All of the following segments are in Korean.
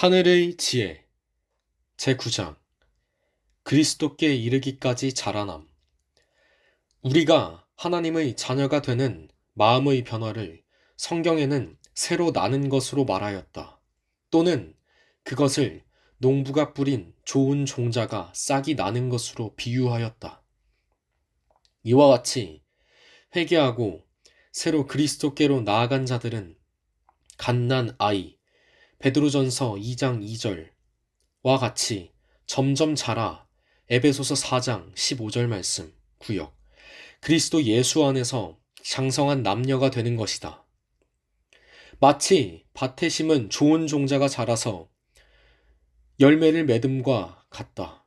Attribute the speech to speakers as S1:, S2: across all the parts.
S1: 하늘의 지혜 제9장 그리스도께 이르기까지 자라남. 우리가 하나님의 자녀가 되는 마음의 변화를 성경에는 새로 나는 것으로 말하였다. 또는 그것을 농부가 뿌린 좋은 종자가 싹이 나는 것으로 비유하였다. 이와 같이 회개하고 새로 그리스도께로 나아간 자들은 갓난 아이 베드로전서 2장 2절과 같이 점점 자라 에베소서 4장 15절 말씀 구역 그리스도 예수 안에서 장성한 남녀가 되는 것이다. 마치 밭에 심은 좋은 종자가 자라서 열매를 맺음과 같다.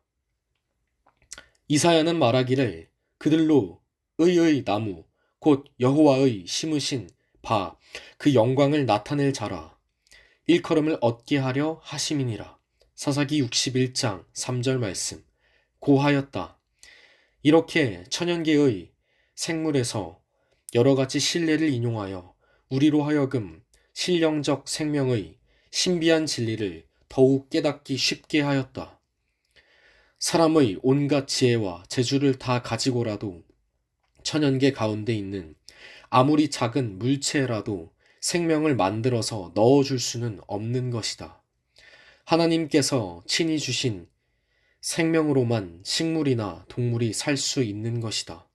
S1: 이사야는 말하기를 그들로 의의 나무 곧 여호와의 심으신 바 그 영광을 나타낼 자라 일컬음을 얻게 하려 하심이니라. 사사기 61장 3절 말씀 고하였다. 이렇게 천연계의 생물에서 여러가지 신뢰를 인용하여 우리로 하여금 신령적 생명의 신비한 진리를 더욱 깨닫기 쉽게 하였다. 사람의 온갖 지혜와 재주를 다 가지고라도 천연계 가운데 있는 아무리 작은 물체라도 생명을 만들어서 넣어줄 수는 없는 것이다. 하나님께서 친히 주신 생명으로만 식물이나 동물이 살 수 있는 것이다.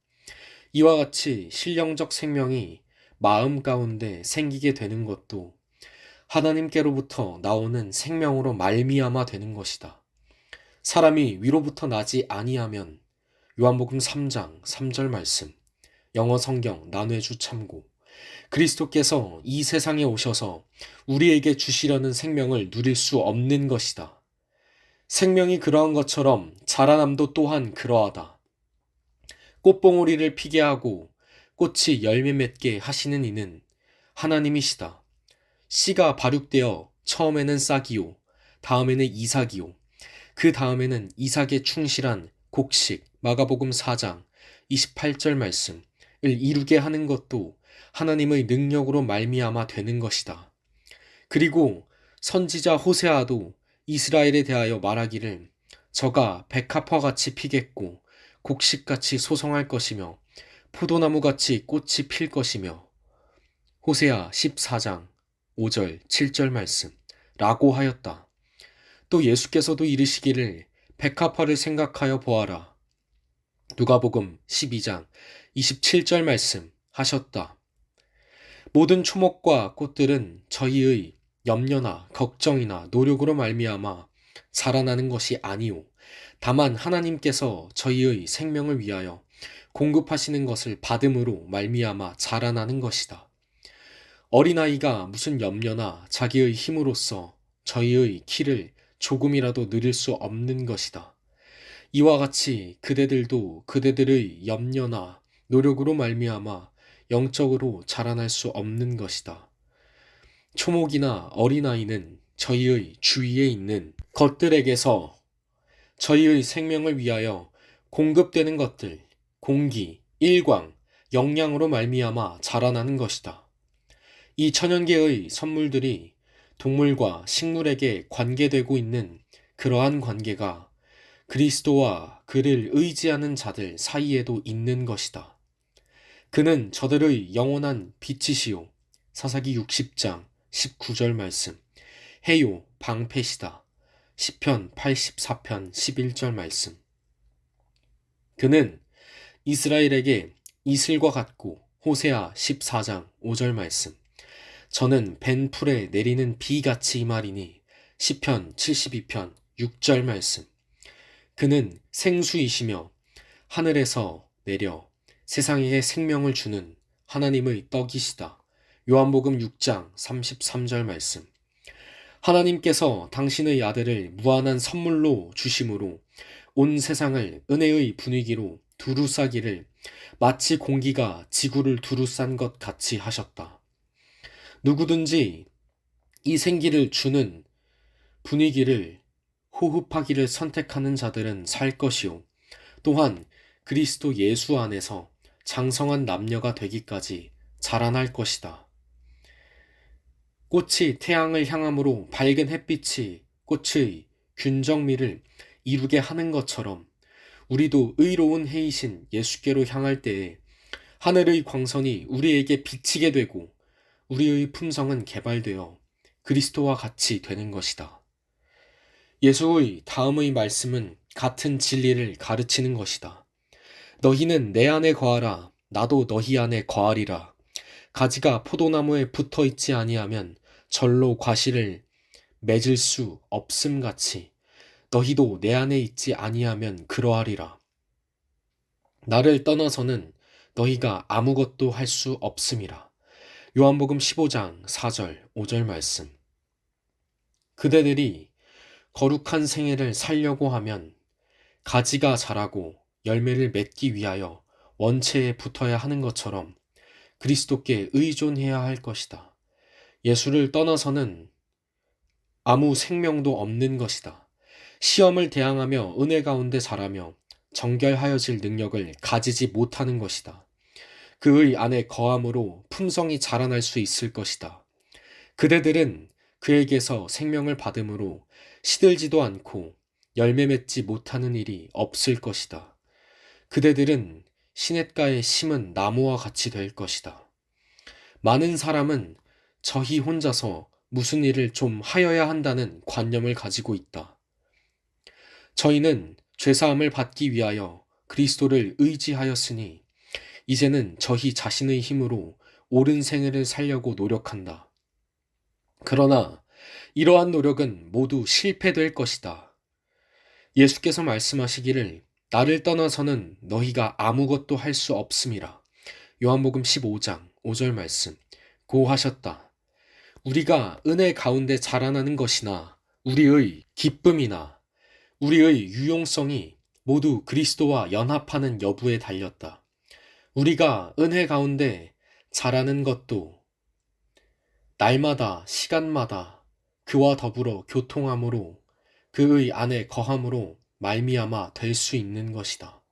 S1: 이와 같이 신령적 생명이 마음 가운데 생기게 되는 것도 하나님께로부터 나오는 생명으로 말미암아 되는 것이다. 사람이 위로부터 나지 아니하면 요한복음 3장 3절 말씀 영어 성경 난회주 참고 그리스도께서 이 세상에 오셔서 우리에게 주시려는 생명을 누릴 수 없는 것이다. 생명이 그러한 것처럼 자라남도 또한 그러하다. 꽃봉오리를 피게 하고 꽃이 열매 맺게 하시는 이는 하나님이시다. 씨가 발육되어 처음에는 싹이요, 다음에는 이삭이요, 그 다음에는 이삭에 충실한 곡식 마가복음 4장 28절 말씀을 이루게 하는 것도 하나님의 능력으로 말미암아 되는 것이다. 그리고 선지자 호세아도 이스라엘에 대하여 말하기를 저가 백합화같이 피겠고 곡식같이 소성할 것이며 포도나무같이 꽃이 필 것이며 호세아 14장 5절 7절 말씀 라고 하였다. 또 예수께서도 이르시기를 백합화를 생각하여 보아라. 누가복음 12장 27절 말씀 하셨다. 모든 초목과 꽃들은 저희의 염려나 걱정이나 노력으로 말미암아 자라나는 것이 아니오. 다만 하나님께서 저희의 생명을 위하여 공급하시는 것을 받음으로 말미암아 자라나는 것이다. 어린아이가 무슨 염려나 자기의 힘으로써 저희의 키를 조금이라도 늘릴 수 없는 것이다. 이와 같이 그대들도 그대들의 염려나 노력으로 말미암아 영적으로 자라날 수 없는 것이다. 초목이나 어린아이는 저희의 주위에 있는 것들에게서 저희의 생명을 위하여 공급되는 것들, 공기, 일광, 영양으로 말미암아 자라나는 것이다. 이 천연계의 선물들이 동물과 식물에게 관계되고 있는 그러한 관계가 그리스도와 그를 의지하는 자들 사이에도 있는 것이다. 그는 저들의 영원한 빛이시요. 사사기 60장 19절 말씀. 해요 방패시다. 시편 84편 11절 말씀. 그는 이스라엘에게 이슬과 같고 호세아 14장 5절 말씀. 저는 벤 풀에 내리는 비같이 말이니 시편 72편 6절 말씀. 그는 생수이시며 하늘에서 내려 세상에게 생명을 주는 하나님의 떡이시다. 요한복음 6장 33절 말씀. 하나님께서 당신의 아들을 무한한 선물로 주심으로 온 세상을 은혜의 분위기로 두루싸기를 마치 공기가 지구를 두루싼 것 같이 하셨다. 누구든지 이 생기를 주는 분위기를 호흡하기를 선택하는 자들은 살 것이요. 또한 그리스도 예수 안에서 장성한 남녀가 되기까지 자라날 것이다. 꽃이 태양을 향함으로 밝은 햇빛이 꽃의 균정미를 이루게 하는 것처럼 우리도 의로운 해이신 예수께로 향할 때에 하늘의 광선이 우리에게 비치게 되고 우리의 품성은 개발되어 그리스도와 같이 되는 것이다. 예수의 다음의 말씀은 같은 진리를 가르치는 것이다. 너희는 내 안에 거하라. 나도 너희 안에 거하리라. 가지가 포도나무에 붙어 있지 아니하면 절로 과실을 맺을 수 없음 같이 너희도 내 안에 있지 아니하면 그러하리라. 나를 떠나서는 너희가 아무것도 할 수 없음이라. 요한복음 15장 4절 5절 말씀. 그대들이 거룩한 생애를 살려고 하면 가지가 자라고 열매를 맺기 위하여 원체에 붙어야 하는 것처럼 그리스도께 의존해야 할 것이다. 예수를 떠나서는 아무 생명도 없는 것이다. 시험을 대항하며 은혜 가운데 자라며 정결하여질 능력을 가지지 못하는 것이다. 그의 안에 거함으로 품성이 자라날 수 있을 것이다. 그대들은 그에게서 생명을 받음으로 시들지도 않고 열매 맺지 못하는 일이 없을 것이다. 그대들은 시냇가에 심은 나무와 같이 될 것이다. 많은 사람은 저희 혼자서 무슨 일을 좀 하여야 한다는 관념을 가지고 있다. 저희는 죄사함을 받기 위하여 그리스도를 의지하였으니 이제는 저희 자신의 힘으로 옳은 생애를 살려고 노력한다. 그러나 이러한 노력은 모두 실패될 것이다. 예수께서 말씀하시기를 나를 떠나서는 너희가 아무것도 할 수 없음이라. 요한복음 15장 5절 말씀. 고 하셨다. 우리가 은혜 가운데 자라나는 것이나 우리의 기쁨이나 우리의 유용성이 모두 그리스도와 연합하는 여부에 달렸다. 우리가 은혜 가운데 자라는 것도 날마다 시간마다 그와 더불어 교통함으로 그의 안에 거함으로 말미암아 될 수 있는 것이다.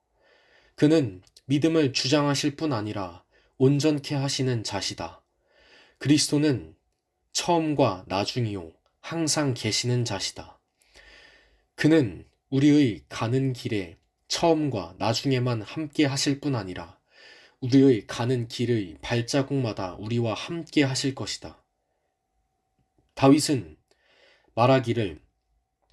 S1: 그는 믿음을 주장하실 뿐 아니라 온전케 하시는 자시다. 그리스도는 처음과 나중이요 항상 계시는 자시다. 그는 우리의 가는 길에 처음과 나중에만 함께 하실 뿐 아니라 우리의 가는 길의 발자국마다 우리와 함께 하실 것이다. 다윗은 말하기를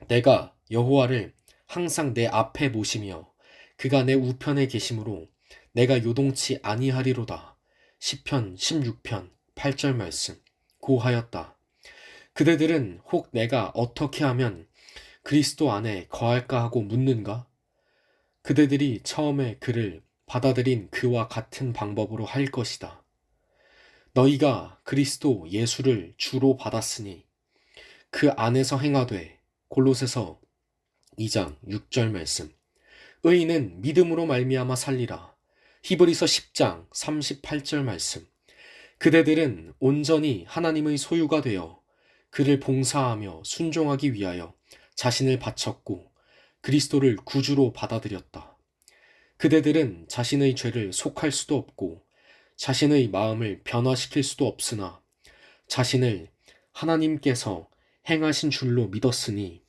S1: 내가 여호와를 항상 내 앞에 모시며 그가 내 우편에 계심으로 내가 요동치 아니하리로다. 시편 16편 8절 말씀. 고하였다. 그대들은 혹 내가 어떻게 하면 그리스도 안에 거할까 하고 묻는가? 그대들이 처음에 그를 받아들인 그와 같은 방법으로 할 것이다. 너희가 그리스도 예수를 주로 받았으니 그 안에서 행하되 골로새서 2장 6절 말씀. 의인은 믿음으로 말미암아 살리라. 히브리서 10장 38절 말씀. 그대들은 온전히 하나님의 소유가 되어 그를 봉사하며 순종하기 위하여 자신을 바쳤고 그리스도를 구주로 받아들였다. 그대들은 자신의 죄를 속할 수도 없고 자신의 마음을 변화시킬 수도 없으나 자신을 하나님께서 행하신 줄로 믿었으니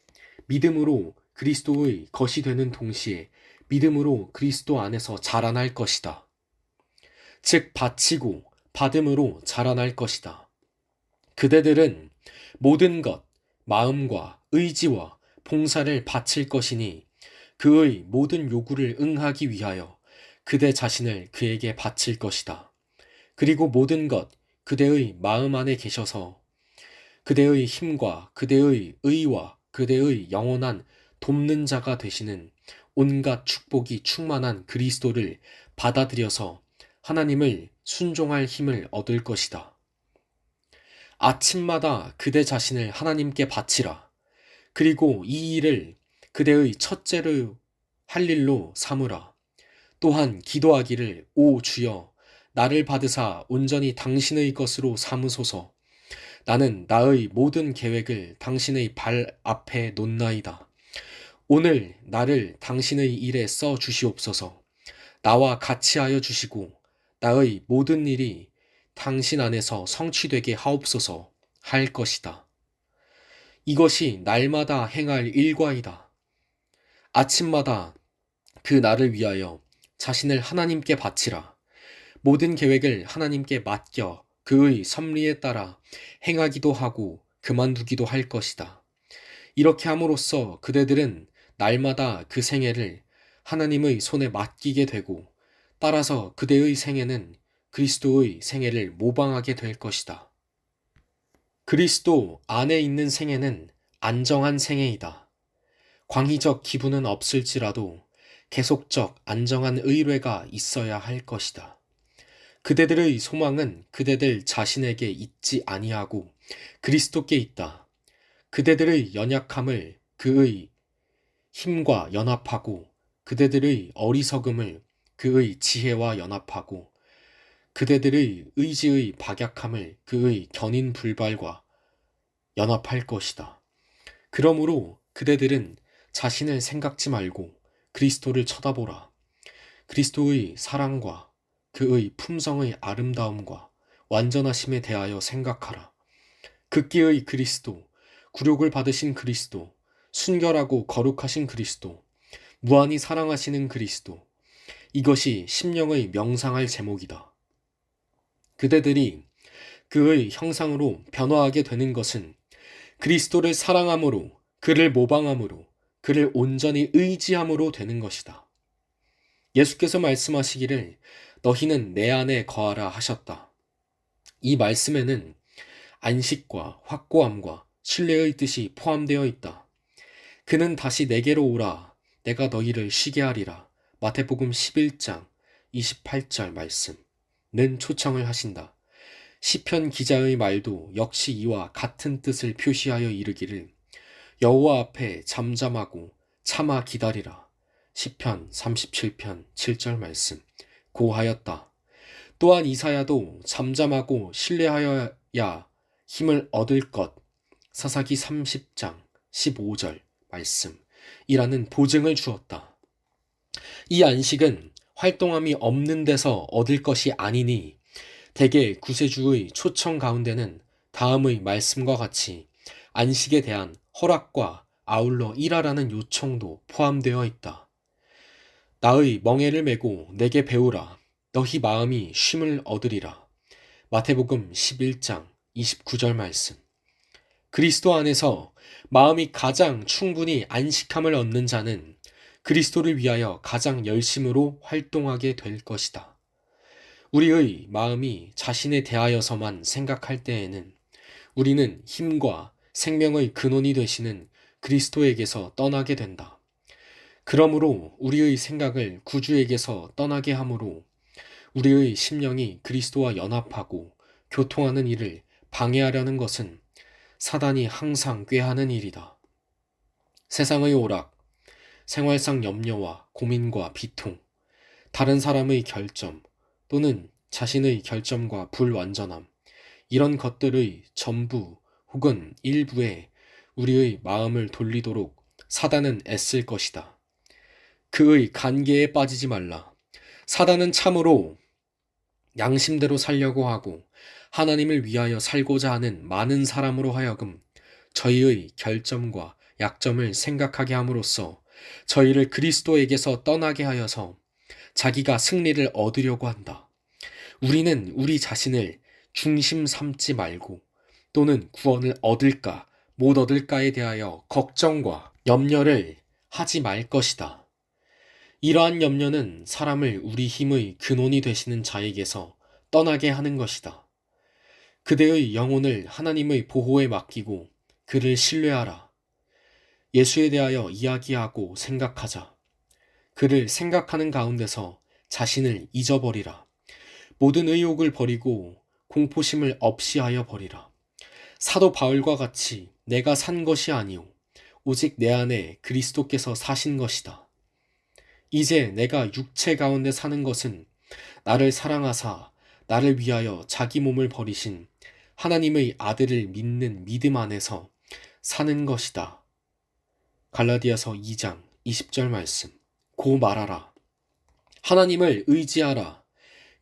S1: 믿음으로 그리스도의 것이 되는 동시에 믿음으로 그리스도 안에서 자라날 것이다. 즉 바치고 받음으로 자라날 것이다. 그대들은 모든 것, 마음과 의지와 봉사를 바칠 것이니 그의 모든 요구를 응하기 위하여 그대 자신을 그에게 바칠 것이다. 그리고 모든 것, 그대의 마음 안에 계셔서 그대의 힘과 그대의 의와 그대의 영원한 돕는 자가 되시는 온갖 축복이 충만한 그리스도를 받아들여서 하나님을 순종할 힘을 얻을 것이다. 아침마다 그대 자신을 하나님께 바치라. 그리고 이 일을 그대의 첫째로 할 일로 삼으라. 또한 기도하기를 오 주여 나를 받으사 온전히 당신의 것으로 삼으소서. 나는 나의 모든 계획을 당신의 발 앞에 놓나이다. 오늘 나를 당신의 일에 써 주시옵소서. 나와 같이 하여 주시고 나의 모든 일이 당신 안에서 성취되게 하옵소서 할 것이다. 이것이 날마다 행할 일과이다. 아침마다 그 날을 위하여 자신을 하나님께 바치라. 모든 계획을 하나님께 맡겨 그의 섭리에 따라 행하기도 하고 그만두기도 할 것이다. 이렇게 함으로써 그대들은 날마다 그 생애를 하나님의 손에 맡기게 되고 따라서 그대의 생애는 그리스도의 생애를 모방하게 될 것이다. 그리스도 안에 있는 생애는 안정한 생애이다. 광의적 기분은 없을지라도 계속적 안정한 의뢰가 있어야 할 것이다. 그대들의 소망은 그대들 자신에게 있지 아니하고 그리스도께 있다. 그대들의 연약함을 그의 힘과 연합하고 그대들의 어리석음을 그의 지혜와 연합하고 그대들의 의지의 박약함을 그의 견인 불발과 연합할 것이다. 그러므로 그대들은 자신을 생각지 말고 그리스도를 쳐다보라. 그리스도의 사랑과 그의 품성의 아름다움과 완전하심에 대하여 생각하라. 극기의 그리스도, 굴욕을 받으신 그리스도, 순결하고 거룩하신 그리스도, 무한히 사랑하시는 그리스도, 이것이 심령의 명상할 제목이다. 그대들이 그의 형상으로 변화하게 되는 것은 그리스도를 사랑함으로, 그를 모방함으로, 그를 온전히 의지함으로 되는 것이다. 예수께서 말씀하시기를 너희는 내 안에 거하라 하셨다. 이 말씀에는 안식과 확고함과 신뢰의 뜻이 포함되어 있다. 그는 다시 내게로 오라. 내가 너희를 쉬게 하리라. 마태복음 11장 28절 말씀는 초청을 하신다. 시편 기자의 말도 역시 이와 같은 뜻을 표시하여 이르기를 여호와 앞에 잠잠하고 참아 기다리라. 시편 37편 7절 말씀 고하였다. 또한 이사야도 잠잠하고 신뢰하여야 힘을 얻을 것 사사기 30장 15절 말씀이라는 보증을 주었다. 이 안식은 활동함이 없는 데서 얻을 것이 아니니 대개 구세주의 초청 가운데는 다음의 말씀과 같이 안식에 대한 허락과 아울러 일하라는 요청도 포함되어 있다. 나의 멍에를 메고 내게 배우라. 너희 마음이 쉼을 얻으리라. 마태복음 11장 29절 말씀. 그리스도 안에서 마음이 가장 충분히 안식함을 얻는 자는 그리스도를 위하여 가장 열심으로 활동하게 될 것이다. 우리의 마음이 자신에 대하여서만 생각할 때에는 우리는 힘과 생명의 근원이 되시는 그리스도에게서 떠나게 된다. 그러므로 우리의 생각을 구주에게서 떠나게 하므로 우리의 심령이 그리스도와 연합하고 교통하는 일을 방해하려는 것은 사단이 항상 꾀하는 일이다. 세상의 오락, 생활상 염려와 고민과 비통, 다른 사람의 결점 또는 자신의 결점과 불완전함, 이런 것들의 전부 혹은 일부에 우리의 마음을 돌리도록 사단은 애쓸 것이다. 그의 간계에 빠지지 말라. 사단은 참으로 양심대로 살려고 하고 하나님을 위하여 살고자 하는 많은 사람으로 하여금 저희의 결점과 약점을 생각하게 함으로써 저희를 그리스도에게서 떠나게 하여서 자기가 승리를 얻으려고 한다. 우리는 우리 자신을 중심 삼지 말고 또는 구원을 얻을까 못 얻을까에 대하여 걱정과 염려를 하지 말 것이다. 이러한 염려는 사람을 우리 힘의 근원이 되시는 자에게서 떠나게 하는 것이다. 그대의 영혼을 하나님의 보호에 맡기고 그를 신뢰하라. 예수에 대하여 이야기하고 생각하자. 그를 생각하는 가운데서 자신을 잊어버리라. 모든 의욕을 버리고 공포심을 없이 하여 버리라. 사도 바울과 같이 내가 산 것이 아니오 오직 내 안에 그리스도께서 사신 것이다. 이제 내가 육체 가운데 사는 것은 나를 사랑하사 나를 위하여 자기 몸을 버리신 하나님의 아들을 믿는 믿음 안에서 사는 것이다. 갈라디아서 2장 20절 말씀. 고 말하라. 하나님을 의지하라.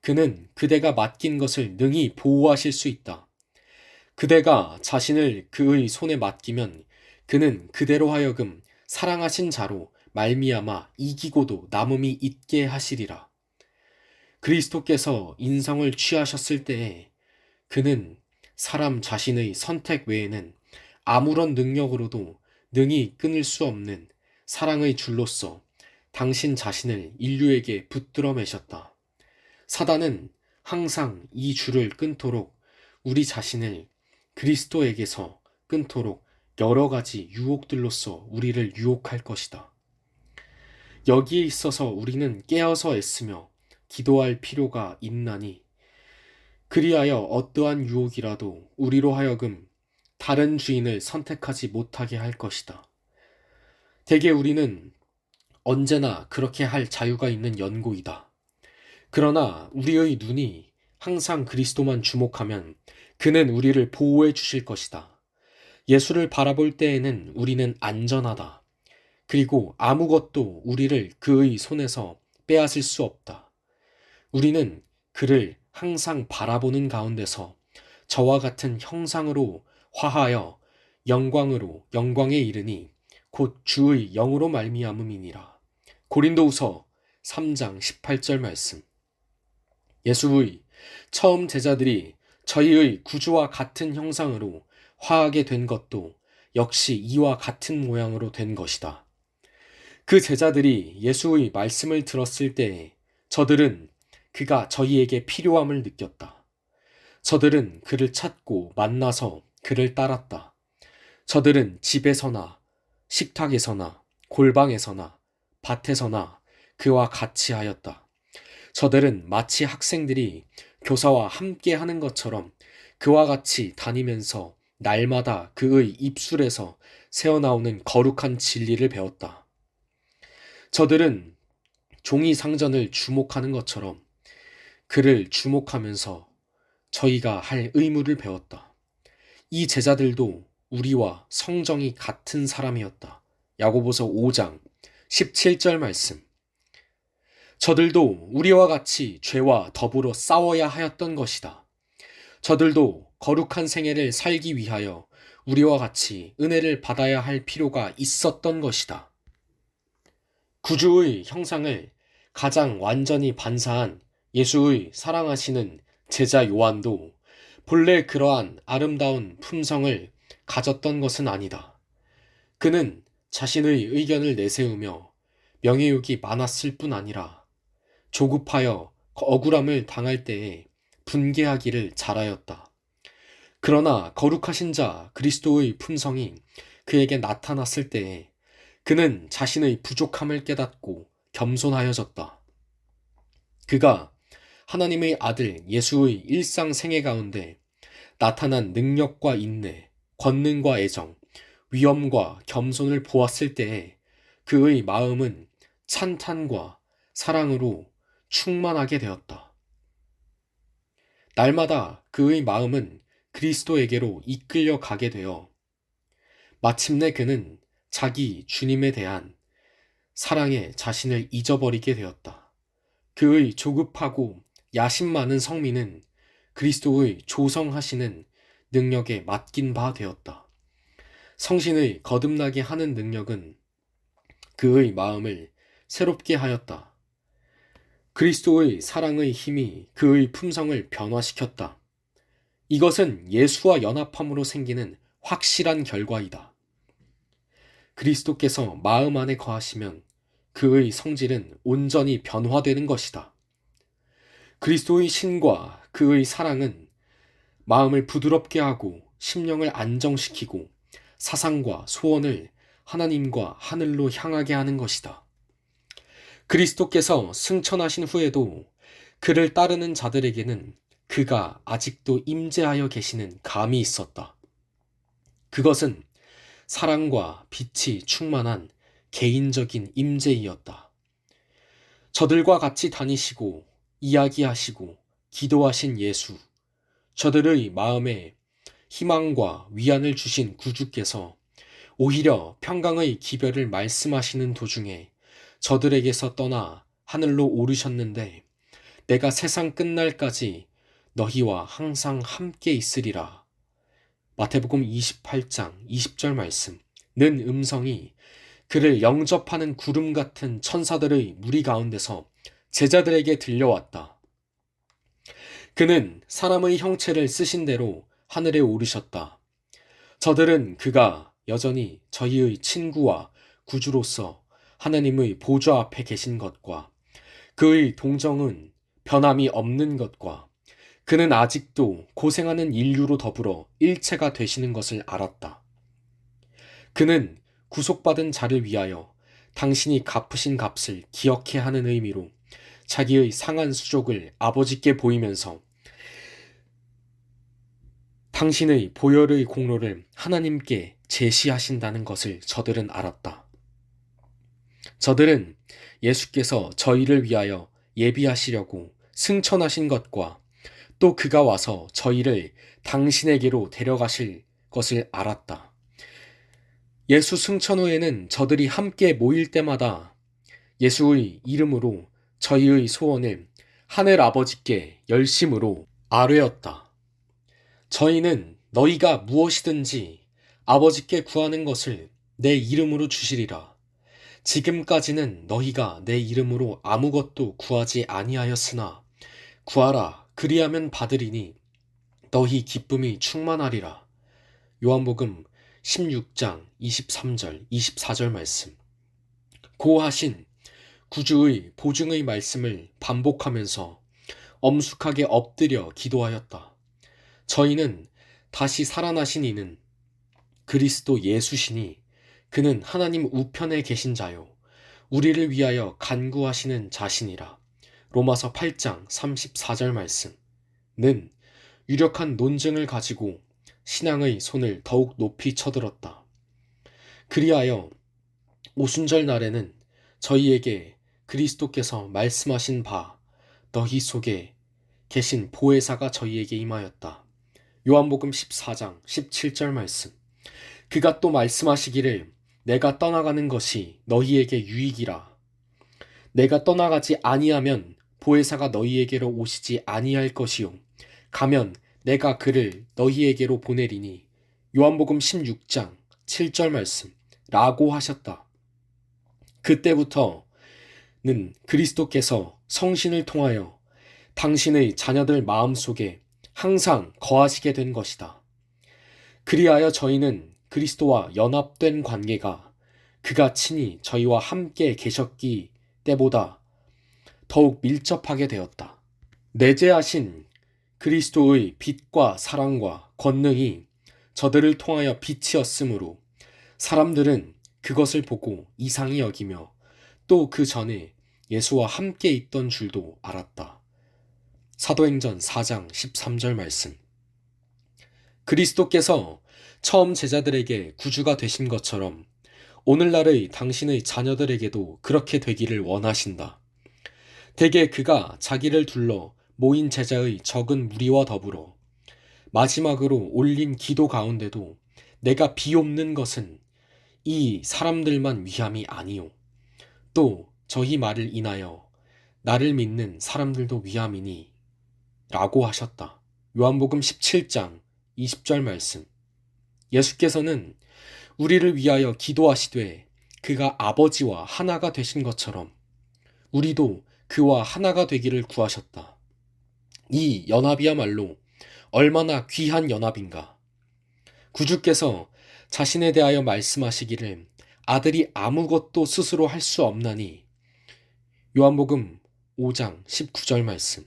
S1: 그는 그대가 맡긴 것을 능히 보호하실 수 있다. 그대가 자신을 그의 손에 맡기면 그는 그대로 하여금 사랑하신 자로 말미암아 이기고도 남음이 있게 하시리라. 그리스도께서 인성을 취하셨을 때에 그는 사람 자신의 선택 외에는 아무런 능력으로도 능히 끊을 수 없는 사랑의 줄로서 당신 자신을 인류에게 붙들어 매셨다. 사단은 항상 이 줄을 끊도록 우리 자신을 그리스도에게서 끊도록 여러 가지 유혹들로서 우리를 유혹할 것이다. 여기에 있어서 우리는 깨어서 애쓰며 기도할 필요가 있나니 그리하여 어떠한 유혹이라도 우리로 하여금 다른 주인을 선택하지 못하게 할 것이다. 대개 우리는 언제나 그렇게 할 자유가 있는 연고이다. 그러나 우리의 눈이 항상 그리스도만 주목하면 그는 우리를 보호해 주실 것이다. 예수를 바라볼 때에는 우리는 안전하다. 그리고 아무것도 우리를 그의 손에서 빼앗을 수 없다. 우리는 그를 항상 바라보는 가운데서 저와 같은 형상으로 화하여 영광으로 영광에 이르니 곧 주의 영으로 말미암음이니라. 고린도후서 3장 18절 말씀. 예수의 처음 제자들이 저희의 구주와 같은 형상으로 화하게 된 것도 역시 이와 같은 모양으로 된 것이다. 그 제자들이 예수의 말씀을 들었을 때 저들은 그가 저희에게 필요함을 느꼈다. 저들은 그를 찾고 만나서 그를 따랐다. 저들은 집에서나 식탁에서나 골방에서나 밭에서나 그와 같이 하였다. 저들은 마치 학생들이 교사와 함께 하는 것처럼 그와 같이 다니면서 날마다 그의 입술에서 새어나오는 거룩한 진리를 배웠다. 저들은 종이 상전을 주목하는 것처럼 그를 주목하면서 저희가 할 의무를 배웠다. 이 제자들도 우리와 성정이 같은 사람이었다. 야고보서 5장 17절 말씀. 저들도 우리와 같이 죄와 더불어 싸워야 하였던 것이다. 저들도 거룩한 생애를 살기 위하여 우리와 같이 은혜를 받아야 할 필요가 있었던 것이다. 구주의 형상을 가장 완전히 반사한 예수의 사랑하시는 제자 요한도 본래 그러한 아름다운 품성을 가졌던 것은 아니다. 그는 자신의 의견을 내세우며 명예욕이 많았을 뿐 아니라 조급하여 억울함을 당할 때에 분개하기를 잘하였다. 그러나 거룩하신 자 그리스도의 품성이 그에게 나타났을 때에 그는 자신의 부족함을 깨닫고 겸손하여졌다. 그가 하나님의 아들 예수의 일상생애 가운데 나타난 능력과 인내, 권능과 애정, 위엄과 겸손을 보았을 때에 그의 마음은 찬탄과 사랑으로 충만하게 되었다. 날마다 그의 마음은 그리스도에게로 이끌려 가게 되어 마침내 그는 자기 주님에 대한 사랑에 자신을 잊어버리게 되었다. 그의 조급하고 야심 많은 성민은 그리스도의 조성하시는 능력에 맡긴 바 되었다. 성신의 거듭나게 하는 능력은 그의 마음을 새롭게 하였다. 그리스도의 사랑의 힘이 그의 품성을 변화시켰다. 이것은 예수와 연합함으로 생기는 확실한 결과이다. 그리스도께서 마음 안에 거하시면 그의 성질은 온전히 변화되는 것이다. 그리스도의 신과 그의 사랑은 마음을 부드럽게 하고 심령을 안정시키고 사상과 소원을 하나님과 하늘로 향하게 하는 것이다. 그리스도께서 승천하신 후에도 그를 따르는 자들에게는 그가 아직도 임재하여 계시는 감이 있었다. 그것은 사랑과 빛이 충만한 개인적인 임재이었다. 저들과 같이 다니시고 이야기하시고 기도하신 예수, 저들의 마음에 희망과 위안을 주신 구주께서 오히려 평강의 기별을 말씀하시는 도중에 저들에게서 떠나 하늘로 오르셨는데 내가 세상 끝날까지 너희와 항상 함께 있으리라. 마태복음 28장 20절 말씀, 는 음성이 그를 영접하는 구름 같은 천사들의 무리 가운데서 제자들에게 들려왔다. 그는 사람의 형체를 쓰신 대로 하늘에 오르셨다. 저들은 그가 여전히 저희의 친구와 구주로서 하나님의 보좌 앞에 계신 것과 그의 동정은 변함이 없는 것과 그는 아직도 고생하는 인류로 더불어 일체가 되시는 것을 알았다. 그는 구속받은 자를 위하여 당신이 갚으신 값을 기억해야 하는 의미로 자기의 상한 수족을 아버지께 보이면서 당신의 보혈의 공로를 하나님께 제시하신다는 것을 저들은 알았다. 저들은 예수께서 저희를 위하여 예비하시려고 승천하신 것과 또 그가 와서 저희를 당신에게로 데려가실 것을 알았다. 예수 승천 후에는 저들이 함께 모일 때마다 예수의 이름으로 저희의 소원을 하늘 아버지께 열심으로 아뢰었다. 저희는 너희가 무엇이든지 아버지께 구하는 것을 내 이름으로 주시리라. 지금까지는 너희가 내 이름으로 아무것도 구하지 아니하였으나 구하라 그리하면 받으리니 너희 기쁨이 충만하리라. 요한복음 16장 23절 24절 말씀. 고하신 구주의 보증의 말씀을 반복하면서 엄숙하게 엎드려 기도하였다. 저희는 다시 살아나신 이는 그리스도 예수시니 그는 하나님 우편에 계신 자요 우리를 위하여 간구하시는 자신이라. 로마서 8장 34절 말씀는 유력한 논증을 가지고 신앙의 손을 더욱 높이 쳐들었다. 그리하여 오순절 날에는 저희에게 그리스도께서 말씀하신 바 너희 속에 계신 보혜사가 저희에게 임하였다. 요한복음 14장 17절 말씀. 그가 또 말씀하시기를 내가 떠나가는 것이 너희에게 유익이라. 내가 떠나가지 아니하면 보혜사가 너희에게로 오시지 아니할 것이요 가면 내가 그를 너희에게로 보내리니. 요한복음 16장 7절 말씀 라고 하셨다. 그때부터는 그리스도께서 성신을 통하여 당신의 자녀들 마음속에 항상 거하시게 된 것이다. 그리하여 저희는 그리스도와 연합된 관계가 그가 친히 저희와 함께 계셨기 때보다 더욱 밀접하게 되었다. 내재하신 그리스도의 빛과 사랑과 권능이 저들을 통하여 빛이었으므로 사람들은 그것을 보고 이상히 여기며 또 그 전에 예수와 함께 있던 줄도 알았다. 사도행전 4장 13절 말씀. 그리스도께서 처음 제자들에게 구주가 되신 것처럼 오늘날의 당신의 자녀들에게도 그렇게 되기를 원하신다. 대개 그가 자기를 둘러 모인 제자의 적은 무리와 더불어 마지막으로 올린 기도 가운데도 내가 비옵는 것은 이 사람들만 위함이 아니요 또 저희 말을 인하여 나를 믿는 사람들도 위함이니 라고 하셨다. 요한복음 17장 20절 말씀. 예수께서는 우리를 위하여 기도하시되 그가 아버지와 하나가 되신 것처럼 우리도 그와 하나가 되기를 구하셨다. 이 연합이야말로 얼마나 귀한 연합인가. 구주께서 자신에 대하여 말씀하시기를 아들이 아무것도 스스로 할 수 없나니. 요한복음 5장 19절 말씀.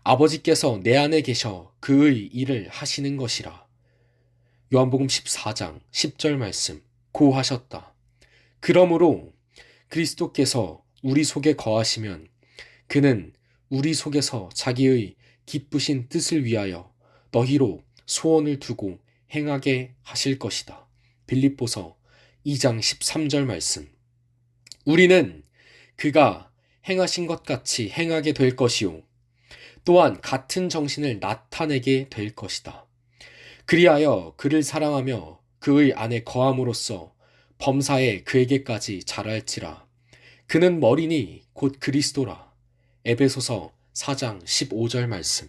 S1: 아버지께서 내 안에 계셔 그의 일을 하시는 것이라. 요한복음 14장 10절 말씀 고하셨다. 그러므로 그리스도께서 우리 속에 거하시면 그는 우리 속에서 자기의 기쁘신 뜻을 위하여 너희로 소원을 두고 행하게 하실 것이다. 빌립보서 2장 13절 말씀. 우리는 그가 행하신 것 같이 행하게 될 것이요 또한 같은 정신을 나타내게 될 것이다. 그리하여 그를 사랑하며 그의 안에 거함으로써 범사에 그에게까지 자랄지라. 그는 머리니 곧 그리스도라. 에베소서 4장 15절 말씀.